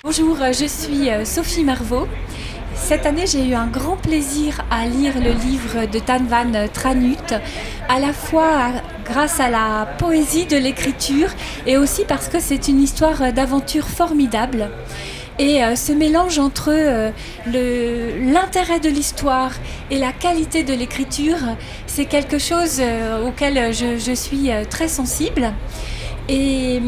Bonjour, je suis Sophie Marvaux. Cette année, j'ai eu un grand plaisir à lire le livre de Tan Van Tranut, à la fois grâce à la poésie de l'écriture et aussi parce que c'est une histoire d'aventure formidable. Et ce mélange entre l'intérêt de l'histoire et la qualité de l'écriture, c'est quelque chose auquel je suis très sensible. Et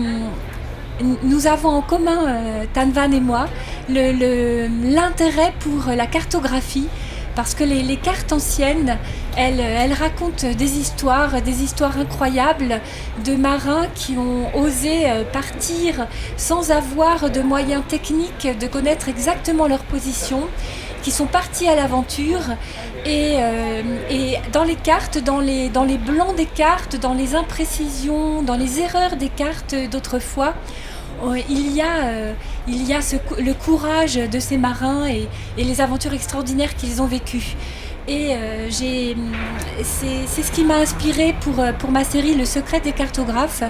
nous avons en commun, Tan Van et moi, l'intérêt pour la cartographie, parce que les cartes anciennes, elles racontent des histoires incroyables de marins qui ont osé partir sans avoir de moyens techniques de connaître exactement leur position, qui sont partis à l'aventure et dans les cartes, dans les blancs des cartes, dans les imprécisions, dans les erreurs des cartes d'autrefois, il y a le courage de ces marins et les aventures extraordinaires qu'ils ont vécues. Et c'est ce qui m'a inspirée pour ma série Le secret des cartographes,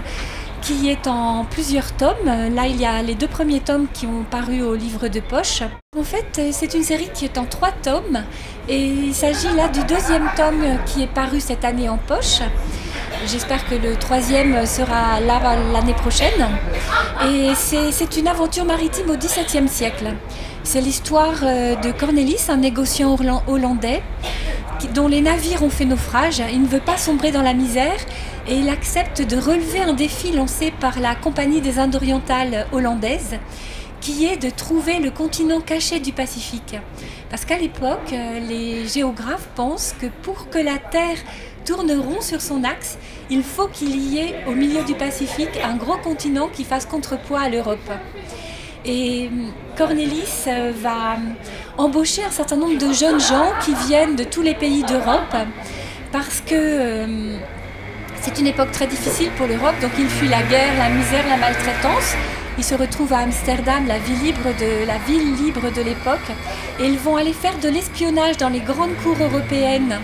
qui est en plusieurs tomes. Là, il y a les 2 premiers tomes qui ont paru au livre de poche. En fait, c'est une série qui est en 3 tomes et il s'agit là du 2e tome qui est paru cette année en poche. J'espère que le 3e sera là l'année prochaine. Et c'est une aventure maritime au XVIIe siècle. C'est l'histoire de Cornelis, un négociant hollandais dont les navires ont fait naufrage. Il ne veut pas sombrer dans la misère et il accepte de relever un défi lancé par la Compagnie des Indes orientales hollandaises, qui est de trouver le continent caché du Pacifique. Parce qu'à l'époque, les géographes pensent que pour que la Terre tourne rond sur son axe, il faut qu'il y ait au milieu du Pacifique un gros continent qui fasse contrepoids à l'Europe. Et Cornelis va embaucher un certain nombre de jeunes gens qui viennent de tous les pays d'Europe parce que c'est une époque très difficile pour l'Europe, donc il fuit la guerre, la misère, la maltraitance. Ils se retrouvent à Amsterdam, la ville libre de l'époque, et ils vont aller faire de l'espionnage dans les grandes cours européennes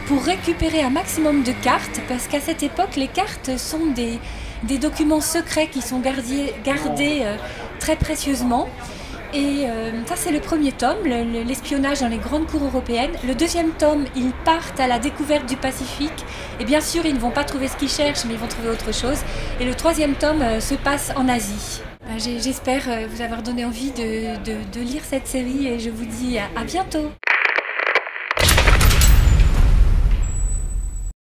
pour récupérer un maximum de cartes, parce qu'à cette époque, les cartes sont des documents secrets qui sont gardés très précieusement. Et ça, c'est le 1er tome, l'espionnage dans les grandes cours européennes. Le 2e tome, ils partent à la découverte du Pacifique. Et bien sûr, ils ne vont pas trouver ce qu'ils cherchent, mais ils vont trouver autre chose. Et le 3e tome se passe en Asie. J'espère vous avoir donné envie de lire cette série et je vous dis à bientôt.